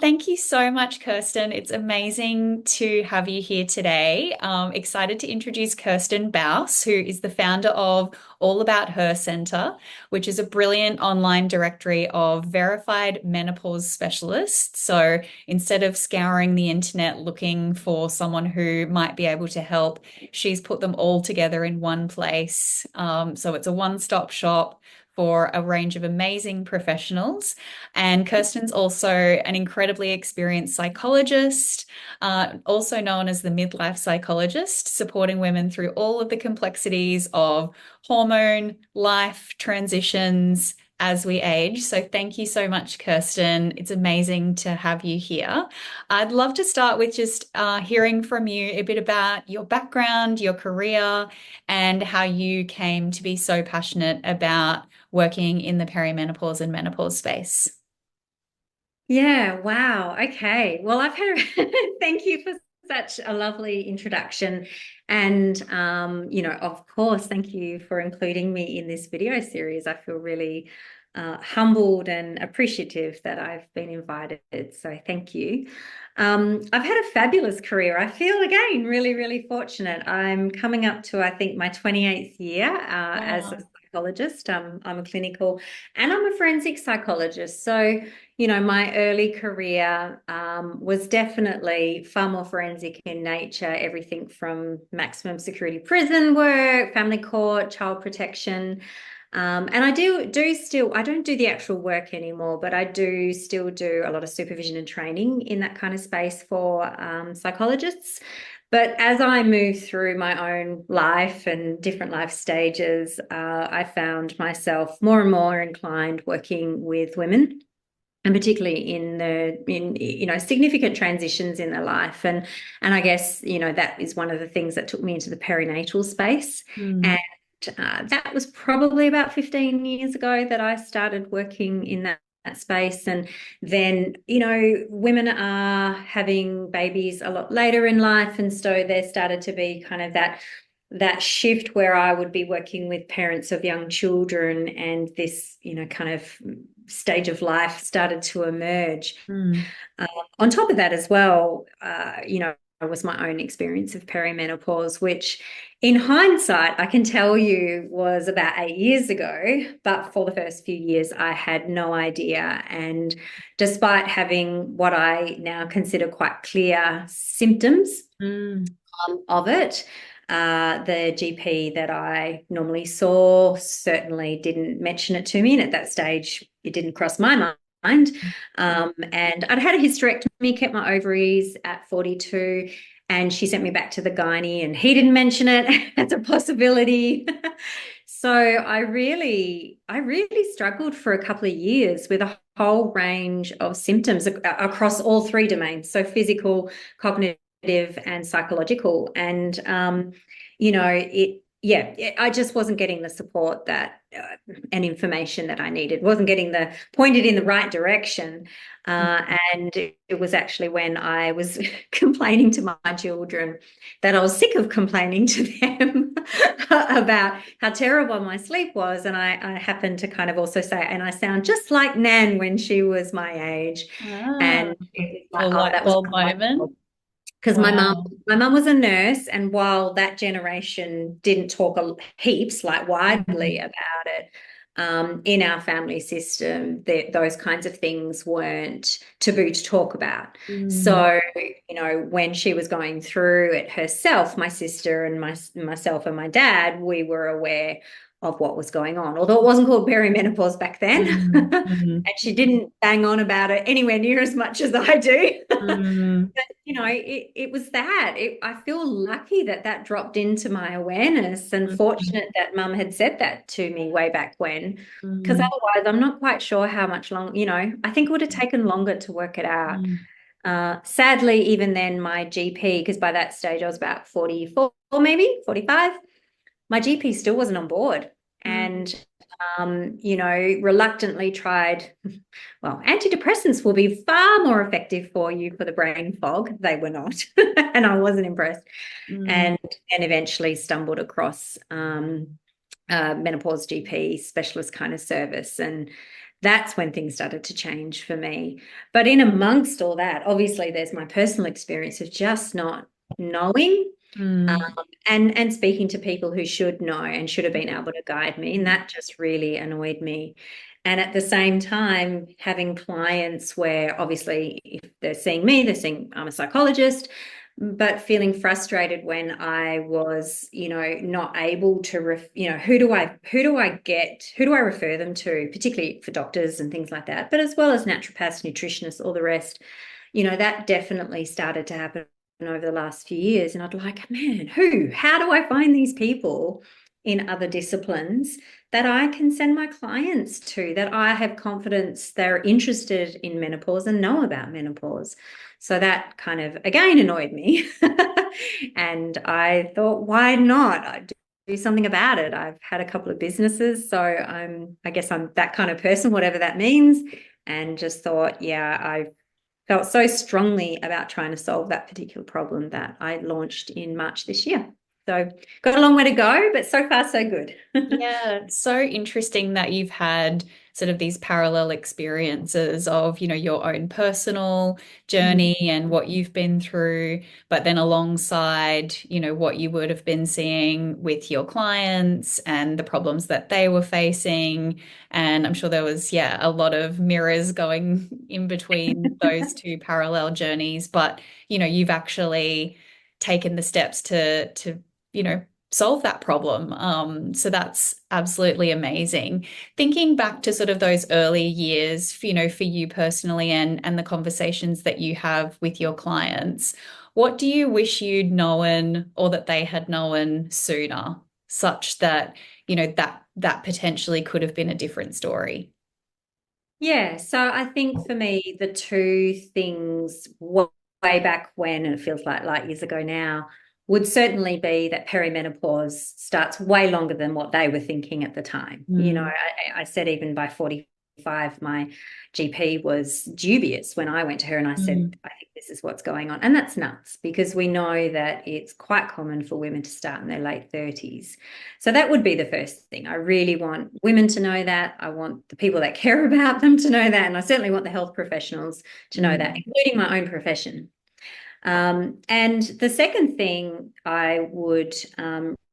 Thank you so much, Kirsten. It's amazing to have you here today. Excited to introduce Kirstin Bouse, who is the founder of All About Her Centre, which is a brilliant online directory of verified menopause specialists. So instead of scouring the internet looking for someone who might be able to help, she's put them all together in one place. So it's a one-stop shop for a range of amazing professionals. And Kirsten's also an incredibly experienced psychologist, also known as the midlife psychologist, supporting women through all of the complexities of hormone, life transitions as we age. So thank you so much, Kirsten. It's amazing to have you here. I'd love to start with just hearing from you a bit about your background, your career, and how you came to be so passionate about working in the perimenopause and menopause space. Yeah, wow. Okay. Well, I've had thank you for such a lovely introduction. And of course, thank you for including me in this video series. I feel really humbled and appreciative that I've been invited. So thank you. I've had a fabulous career. I feel again really, really fortunate. I'm coming up to, I think, my 28th year as a Wow. psychologist. I'm a clinical and I'm a forensic psychologist. So my early career was definitely far more forensic in nature, everything from maximum security prison work, family court, child protection. And I don't do the actual work anymore, but I do still do a lot of supervision and training in that kind of space for psychologists. But as I move through my own life and different life stages, I found myself more and more inclined working with women, and particularly in significant transitions in their life. And I guess that is one of the things that took me into the perinatal space. Mm. And that was probably about 15 years ago that I started working in that space. And then women are having babies a lot later in life, and so there started to be kind of that shift where I would be working with parents of young children, and this kind of stage of life started to emerge. Mm. Uh, on top of that as well, was my own experience of perimenopause, which in hindsight, I can tell you was about 8 years ago. But for the first few years, I had no idea. And despite having what I now consider quite clear symptoms Mm. of it, the GP that I normally saw certainly didn't mention it to me. And at that stage, it didn't cross my mind. And I'd had a hysterectomy, kept my ovaries at 42. And she sent me back to the gynae, and he didn't mention it as a possibility. So I really struggled for a couple of years with a whole range of symptoms across all three domains. So physical, cognitive, and psychological. And I just wasn't getting the support that and information that I needed. Wasn't getting the pointed in the right direction. And it was actually when I was complaining to my children that I was sick of complaining to them about how terrible my sleep was. And I happened to kind of also say, and I sound just like Nan when she was my age. Ah, And it was like, little oh, light that was bulb moment. because Wow. my mum was a nurse, and while that generation didn't talk heaps like widely Mm. about it, in our family system, those kinds of things weren't taboo to talk about. Mm. So, when she was going through it herself, my sister and myself and my dad, we were aware of what was going on, although it wasn't called perimenopause back then. Mm. Mm. And she didn't bang on about it anywhere near as much as I do. Mm. But it was that. I feel lucky that that dropped into my awareness, and Mm. fortunate that mum had said that to me way back when, because Mm. otherwise I'm not quite sure how much long, I think it would have taken longer to work it out. Mm. Sadly, even then, my GP, because by that stage I was about 44, or maybe 45, my GP still wasn't on board. Mm. And reluctantly tried, well, antidepressants will be far more effective for you for the brain fog. They were not, and I wasn't impressed. Mm. And eventually stumbled across menopause GP specialist kind of service, and that's when things started to change for me. But in amongst all that, obviously there's my personal experience of just not knowing, um, Mm. and speaking to people who should know and should have been able to guide me. And that just really annoyed me. And at the same time, having clients where obviously if they're seeing me, they're seeing I'm a psychologist, but feeling frustrated when I was, not able to, who do I refer them to, particularly for doctors and things like that, but as well as naturopaths, nutritionists, all the rest, that definitely started to happen over the last few years. And I'd like, man, how do I find these people in other disciplines that I can send my clients to, that I have confidence they're interested in menopause and know about menopause? So that kind of again annoyed me. And I thought, why not? I do something about it. I've had a couple of businesses, so I guess I'm that kind of person, whatever that means. And just thought, yeah, I felt so strongly about trying to solve that particular problem that I launched in March this year. So got a long way to go, but so far so good. Yeah, it's so interesting that you've had sort of these parallel experiences of, your own personal journey and what you've been through, but then alongside, what you would have been seeing with your clients and the problems that they were facing. And I'm sure there was, yeah, a lot of mirrors going in between those two parallel journeys, but, you've actually taken the steps to, solve that problem. So that's absolutely amazing. Thinking back to sort of those early years, for you personally and the conversations that you have with your clients, what do you wish you'd known or that they had known sooner, such that, that potentially could have been a different story? Yeah, so I think for me, the two things way back when, and it feels like light years ago now, would certainly be that perimenopause starts way longer than what they were thinking at the time. Mm, I said even by 45, my GP was dubious when I went to her and I said, mm, I think this is what's going on. And that's nuts because we know that it's quite common for women to start in their late 30s. So that would be the first thing. I really want women to know that. I want the people that care about them to know that. And I certainly want the health professionals to know that, mm, including my own profession. And the second thing I would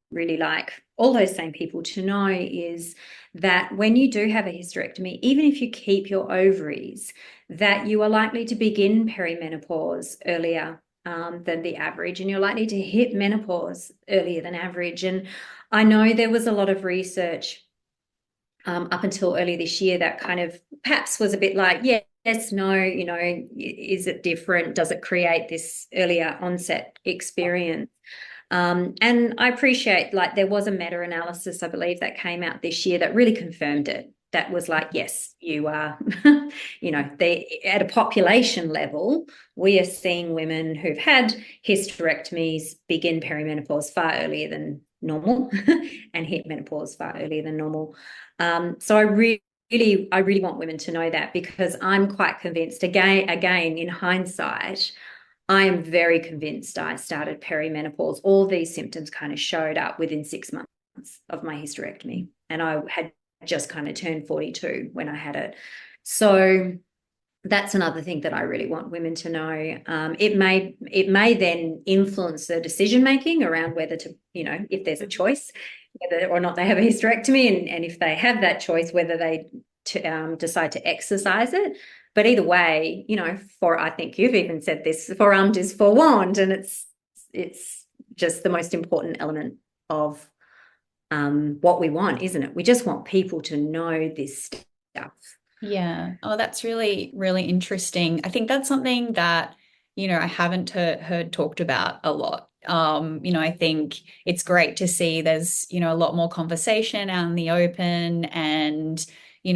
really like all those same people to know is that when you do have a hysterectomy, even if you keep your ovaries, that you are likely to begin perimenopause earlier than the average, and you're likely to hit menopause earlier than average. And I know there was a lot of research up until early this year that kind of perhaps was a bit like, yes, no, is it different? Does it create this earlier onset experience? And I appreciate, like, there was a meta-analysis, I believe, that came out this year that really confirmed it. That was like, yes, you are, at a population level, we are seeing women who've had hysterectomies begin perimenopause far earlier than normal and hit menopause far earlier than normal. So I really want women to know that because I'm quite convinced, again, in hindsight, I am very convinced I started perimenopause. All these symptoms kind of showed up within 6 months of my hysterectomy. And I had just kind of turned 42 when I had it. So that's another thing that I really want women to know. It may then influence their decision making around whether to, if there's a choice, whether or not they have a hysterectomy, and if they have that choice, whether they decide to exercise it. But either way, for I think you've even said this, forearmed is forewarned, and it's just the most important element of what we want, isn't it? We just want people to know this stuff. yeah. Oh, that's really, really interesting. I think that's something that, I haven't heard talked about a lot. I think it's great to see there's, a lot more conversation out in the open and,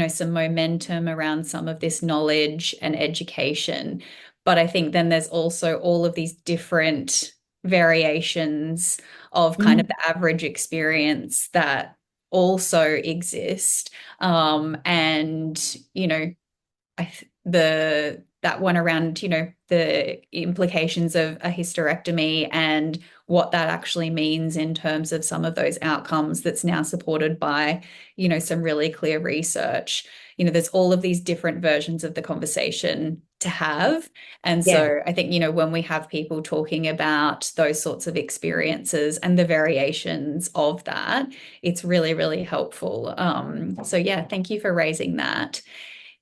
some momentum around some of this knowledge and education. But I think then there's also all of these different variations of kind of Mm. the average experience that also exist. And I the that one around, the implications of a hysterectomy and what that actually means in terms of some of those outcomes that's now supported by, some really clear research. There's all of these different versions of the conversation to have. And Yeah. so I think, when we have people talking about those sorts of experiences and the variations of that, it's really, really helpful. So yeah, thank you for raising that.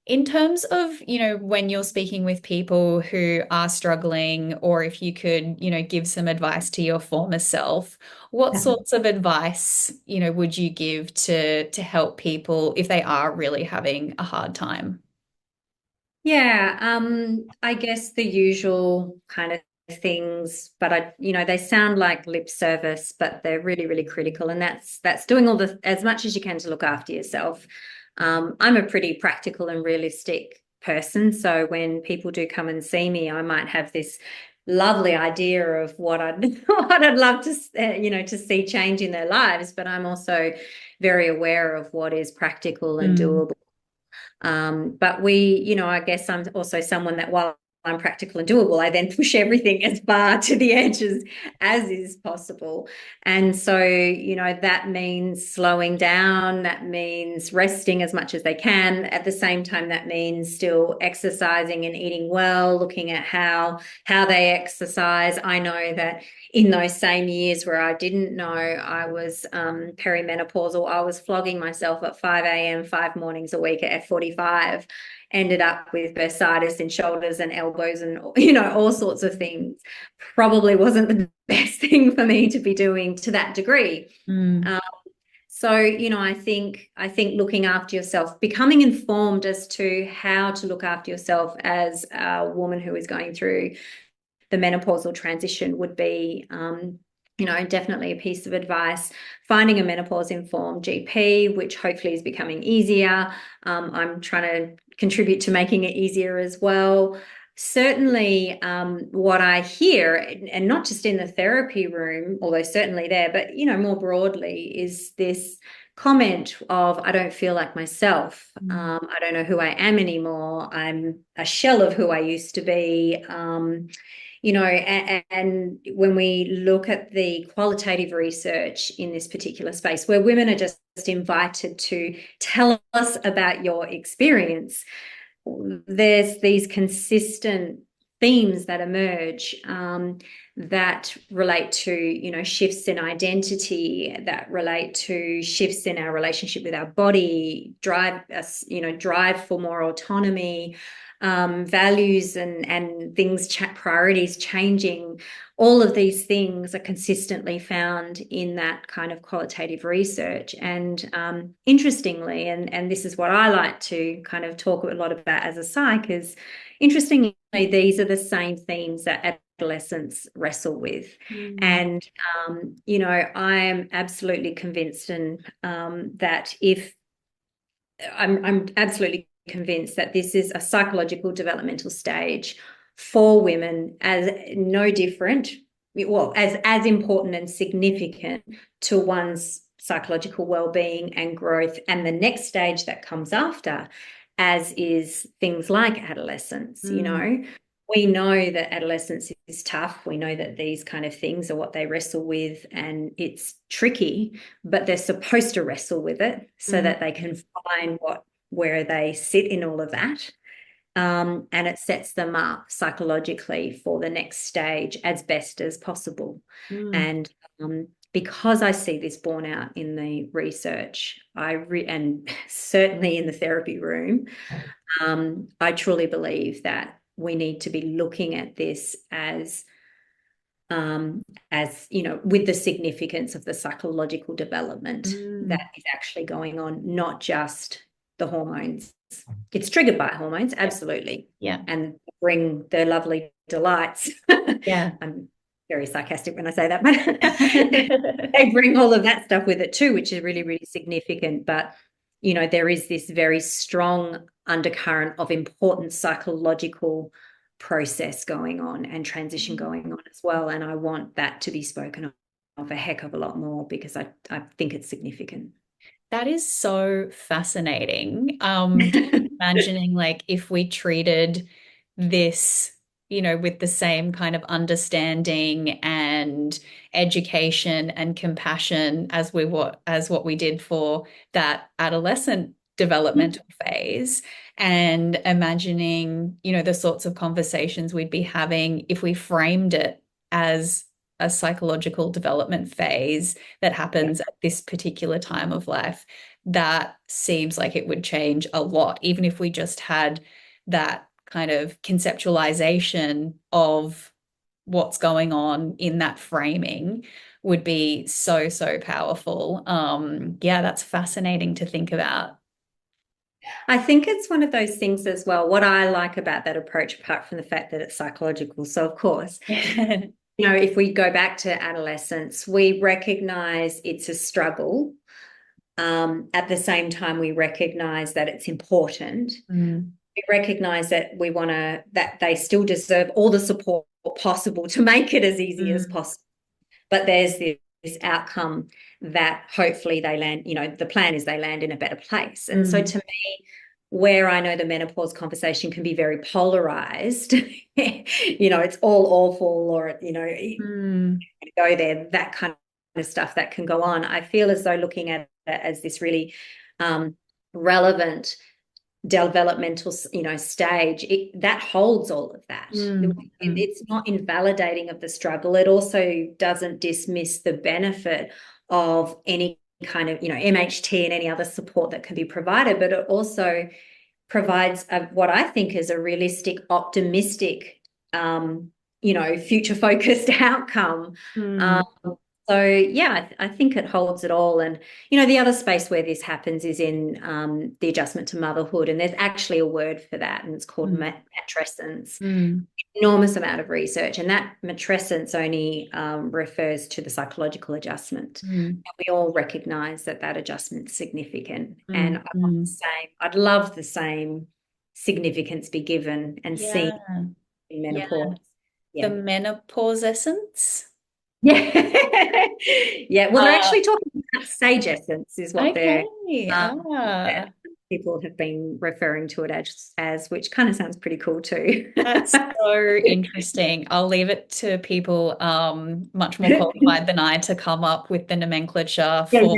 In terms of, when you're speaking with people who are struggling, or if you could, give some advice to your former self, what sorts of advice, would you give to help people if they are really having a hard time? Yeah, I guess the usual kind of things, but they sound like lip service, but they're really, really critical. And that's doing all the as much as you can to look after yourself. I'm a pretty practical and realistic person. So when people do come and see me, I might have this lovely idea of what I'd what I'd love to to see change in their lives, but I'm also very aware of what is practical and Mm, doable. But I guess I'm also someone that while I'm practical and doable, I then push everything as far to the edges as is possible. And so, that means slowing down, that means resting as much as they can. At the same time, that means still exercising and eating well, looking at how they exercise. I know that in those same years where I didn't know I was perimenopausal, I was flogging myself at 5 a.m. 5 mornings a week at F45, ended up with bursitis in shoulders and elbows and, all sorts of things. Probably wasn't the best thing for me to be doing to that degree. mm, Um, so, I think looking after yourself, becoming informed as to how to look after yourself as a woman who is going through the menopausal transition would be, definitely a piece of advice. Finding a menopause informed GP, which hopefully is becoming easier. I'm trying to contribute to making it easier as well. Certainly, what I hear, and not just in the therapy room, although certainly there, but more broadly, is this comment of I don't feel like myself. mm, I don't know who I am anymore. I'm a shell of who I used to be. And when we look at the qualitative research in this particular space, where women are just invited to tell us about your experience, there's these consistent themes that emerge that relate to shifts in identity, that relate to shifts in our relationship with our body, drive for more autonomy, values and things, priorities changing. All of these things are consistently found in that kind of qualitative research. And interestingly, and this is what I like to kind of talk a lot about as a psych, is interestingly, these are the same themes that adolescents wrestle with. mm, And, I am absolutely convinced that if I'm absolutely convinced that this is a psychological developmental stage for women as no different, well, as important and significant to one's psychological well-being and growth, and the next stage that comes after, as is things like adolescence. mm, We know that adolescence is tough. We know that these kind of things are what they wrestle with, and it's tricky, but they're supposed to wrestle with it so mm, that they can find where they sit in all of that. And it sets them up psychologically for the next stage as best as possible. mm, And because I see this borne out in the research, and certainly in the therapy room, I truly believe that we need to be looking at this with the significance of the psychological development that mm. is actually going on, not just the hormones. It's triggered by hormones, Yeah, absolutely, yeah, and bring their lovely delights. yeah. I'm very sarcastic when I say that, but they bring all of that stuff with it too, which is really, really significant. But there is this very strong undercurrent of important psychological process going on and transition going on as well. And I want that to be spoken of a heck of a lot more because I think it's significant. That is so fascinating. Just imagining like if we treated this, with the same kind of understanding and education and compassion as what we did for that adolescent developmental phase, and imagining, the sorts of conversations we'd be having if we framed it as a psychological development phase that happens at this particular time of life. That seems like it would change a lot, even if we just had that kind of conceptualization of what's going on in that framing would be so, so powerful. Yeah, that's fascinating to think about. I think it's one of those things as well. What I like about that approach, apart from the fact that it's psychological, so of course, if we go back to adolescence, we recognize it's a struggle. At the same time, we recognize that it's important. Mm. We recognize that that they still deserve all the support possible to make it as easy as possible. But there's this outcome that hopefully they land, the plan is they land in a better place. And so to me, where I know the menopause conversation can be very polarized, it's all awful, or, go there, that kind of stuff that can go on. I feel as though looking at it as this really relevant developmental, stage, that holds all of that. It's not invalidating of the struggle. It also doesn't dismiss the benefit of any kind of, MHT and any other support that can be provided, but it also provides what I think is a realistic, optimistic, future focused outcome. So yeah, I think it holds it all. And, the other space where this happens is in the adjustment to motherhood. And there's actually a word for that, and it's called matrescence. Enormous amount of research. And that matrescence only refers to the psychological adjustment. And we all recognize that adjustment's significant. And I'd love the same significance be given and seen in menopause. The menopause essence. Yeah. Yeah. Well, they're actually talking about sage essence is what people have been referring to it as, which kind of sounds pretty cool too. That's so interesting. I'll leave it to people much more qualified than I to come up with the nomenclature for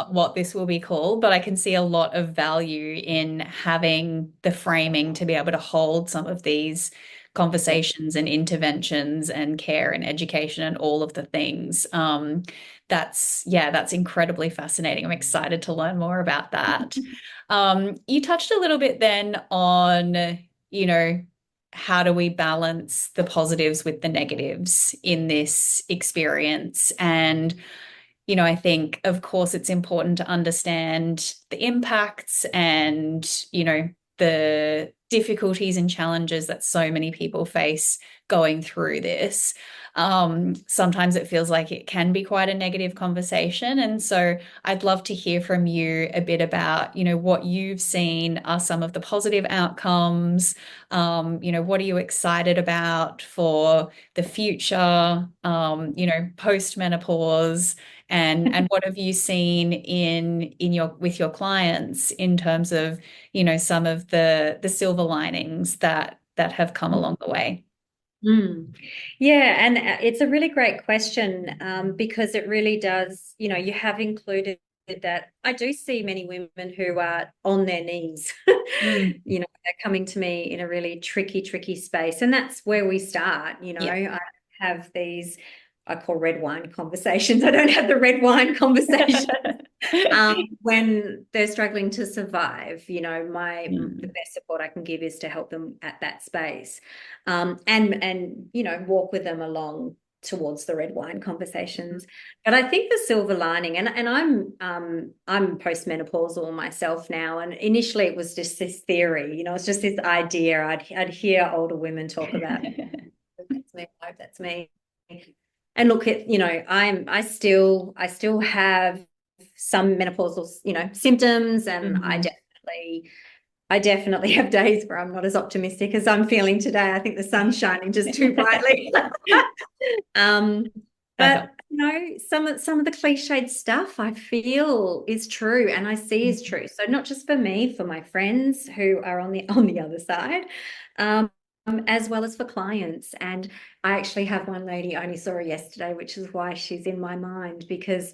what this will be called, but I can see a lot of value in having the framing to be able to hold some of these conversations and interventions and care and education and all of the things. That's incredibly fascinating. I'm excited to learn more about that. You touched a little bit then on, how do we balance the positives with the negatives in this experience? And I think, of course, it's important to understand the impacts and, the difficulties and challenges that so many people face going through this. Sometimes it feels like it can be quite a negative conversation. And so I'd love to hear from you a bit about, what you've seen are some of the positive outcomes. What are you excited about for the future, post-menopause? And what have you seen with your clients in terms of, some of the silver linings that have come along the way? Yeah, and it's a really great question because it really does, you have included that. I do see many women who are on their knees, they're coming to me in a really tricky space. And that's where we start, I have these, I call red wine conversations. I don't have the red wine conversation when they're struggling to survive. The best support I can give is to help them at that space, and walk with them along towards the red wine conversations. But I think the silver lining, and I'm postmenopausal myself now, and initially it was just this theory, it's just this idea. I'd hear older women talk about that's me, I hope that's me. And look at, I still have some menopausal, symptoms, and I definitely have days where I'm not as optimistic as I'm feeling today. I think the sun's shining just too brightly. But some of the cliched stuff I feel is true and I see is true. So not just for me, for my friends who are on the other side, um, as well as for clients. And I actually have one lady, I only saw her yesterday, which is why she's in my mind, because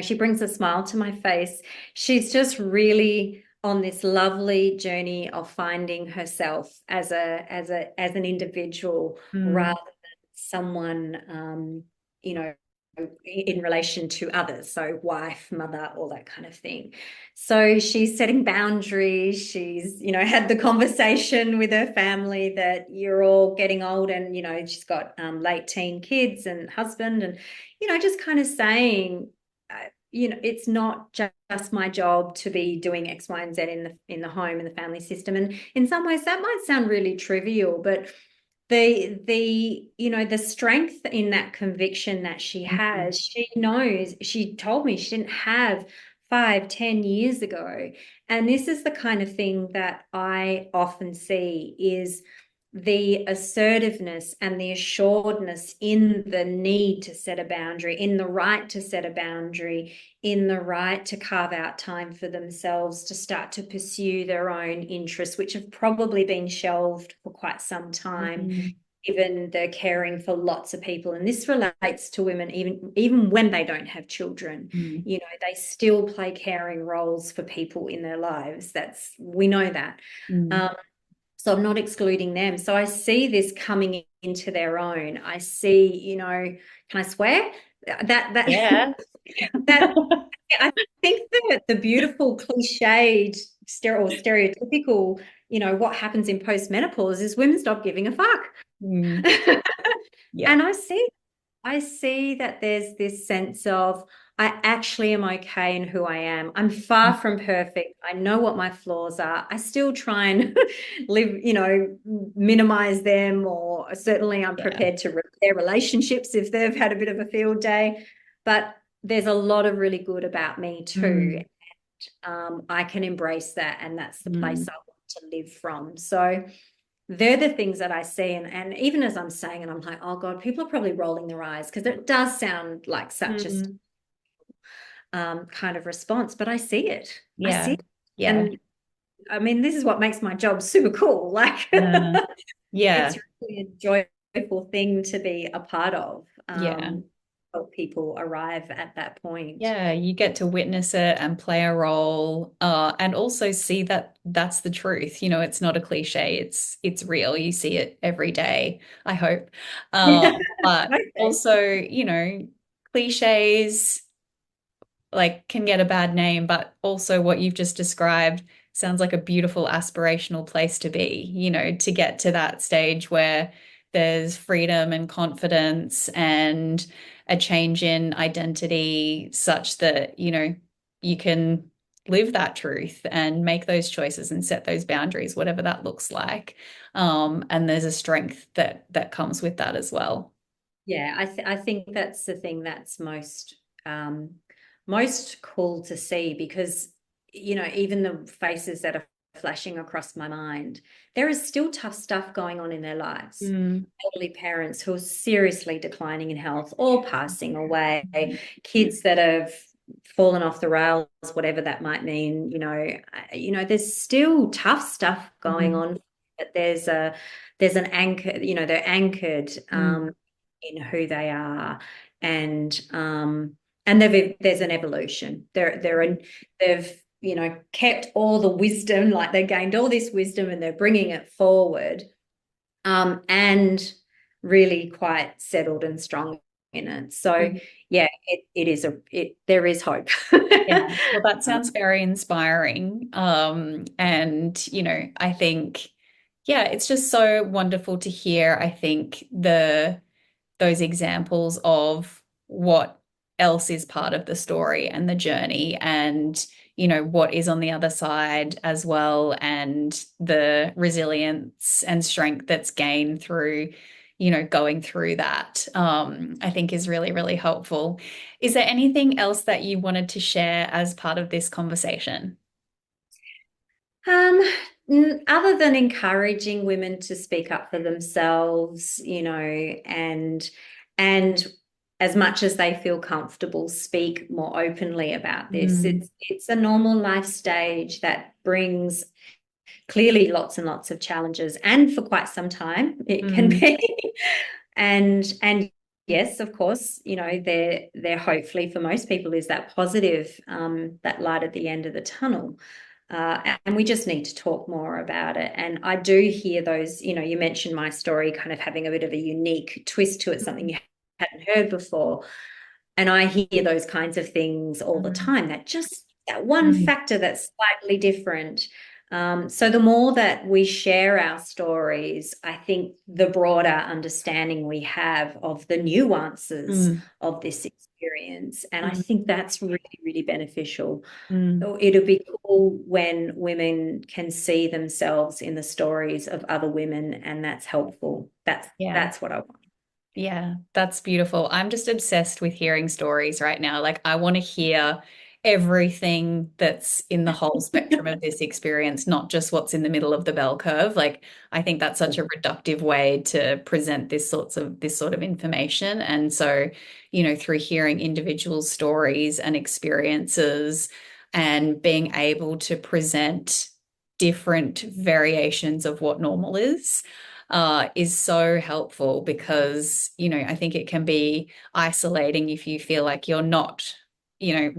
she brings a smile to my face. She's just really on this lovely journey of finding herself as an individual Mm, rather than someone, you know, in relation to others. So wife, mother, all that kind of thing. So she's setting boundaries. She's, had the conversation with her family that you're all getting old and, she's got late teen kids and husband and, just kind of saying, it's not just my job to be doing X, Y, and Z in the home and the family system. And in some ways, that might sound really trivial, but the strength in that conviction that she mm, has, she knows. She told me she didn't have 5, 10 years ago, and this is the kind of thing that I often see is the assertiveness and the assuredness in the need to set a boundary, in the right to set a boundary, in the right to carve out time for themselves to start to pursue their own interests, which have probably been shelved for quite some time, mm, given they're caring for lots of people. And this relates to women even when they don't have children. mm, They still play caring roles for people in their lives. We know that. mm. So I'm not excluding them. So I see this coming into their own. I see, can I swear? That Yeah. that I think that the beautiful cliched or stereotypical, what happens in post-menopause is women stop giving a fuck. Mm, yeah. And I see that there's this sense of I actually am okay in who I am. I'm far from perfect. I know what my flaws are. I still try and live, minimize them, or certainly I'm Yeah. prepared to repair relationships if they've had a bit of a field day. But there's a lot of really good about me too. Mm, I can embrace that, and that's the place mm, I want to live from. So they're the things that I see. And even as I'm saying, and I'm like, oh God, people are probably rolling their eyes because it does sound like such a mm. kind of response, but I see it. I see Yeah. it. Yeah. And I mean, this is what makes my job super cool. Like, Yeah. it's really a joyful thing to be a part of, Yeah. help people arrive at that point. Yeah, you get to witness it and play a role, and also see that that's the truth. It's not a cliche. It's real. You see it every day, I hope. But Okay. also, cliches like can get a bad name, but also what you've just described sounds like a beautiful aspirational place to be, to get to that stage where there's freedom and confidence and a change in identity such that, you can live that truth and make those choices and set those boundaries, whatever that looks like. And there's a strength that comes with that as well. Yeah, I think that's the thing that's most cool to see, because even the faces that are flashing across my mind, there is still tough stuff going on in their lives. Mm. Elderly parents who are seriously declining in health or passing away, kids that have fallen off the rails, whatever that might mean. There's still tough stuff going Mhm. on, but there's an anchor. They're anchored Mm. in who they are, and there's an evolution. They've kept all the wisdom, like they gained all this wisdom and they're bringing it forward, and really quite settled and strong in it. So yeah, there is hope. Yeah, well, that sounds very inspiring. And I think, yeah, it's just so wonderful to hear, I think, those examples of what else is part of the story and the journey and what is on the other side as well, and the resilience and strength that's gained through going through that, I think is really, really helpful. Is there anything else that you wanted to share as part of this conversation? Um, Other than encouraging women to speak up for themselves, and as much as they feel comfortable, speak more openly about this. Mm, It's a normal life stage that brings clearly lots and lots of challenges, and for quite some time it can mm, be. And yes, of course, there hopefully for most people is that positive, that light at the end of the tunnel. And we just need to talk more about it. And I do hear those, you mentioned my story kind of having a bit of a unique twist to it, something mm, you hadn't heard before. And I hear those kinds of things all the mm, time, that one mm, factor that's slightly different. So the more that we share our stories, I think the broader understanding we have of the nuances mm, of this experience. And I mm, think that's really, really beneficial. mm. It'll be cool when women can see themselves in the stories of other women, and that's helpful. That's Yeah. that's what I want. Yeah, that's beautiful. I'm just obsessed with hearing stories right now. Like, I want to hear everything that's in the whole spectrum of this experience, not just what's in the middle of the bell curve. Like, I think that's such a reductive way to present this sort of information. And so, through hearing individual stories and experiences and being able to present different variations of what normal is so helpful because, I think it can be isolating if you feel like you're not,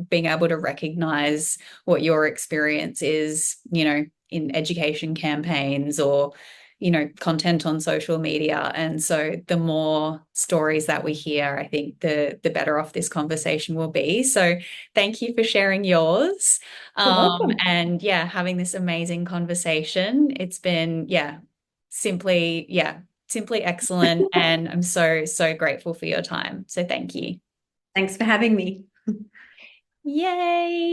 being able to recognize what your experience is, in education campaigns or, content on social media. And so the more stories that we hear, I think the better off this conversation will be. So thank you for sharing yours. You're welcome. And yeah, having this amazing conversation. It's been, yeah, simply excellent. And I'm so, so grateful for your time. So thank you. Thanks for having me. Yay.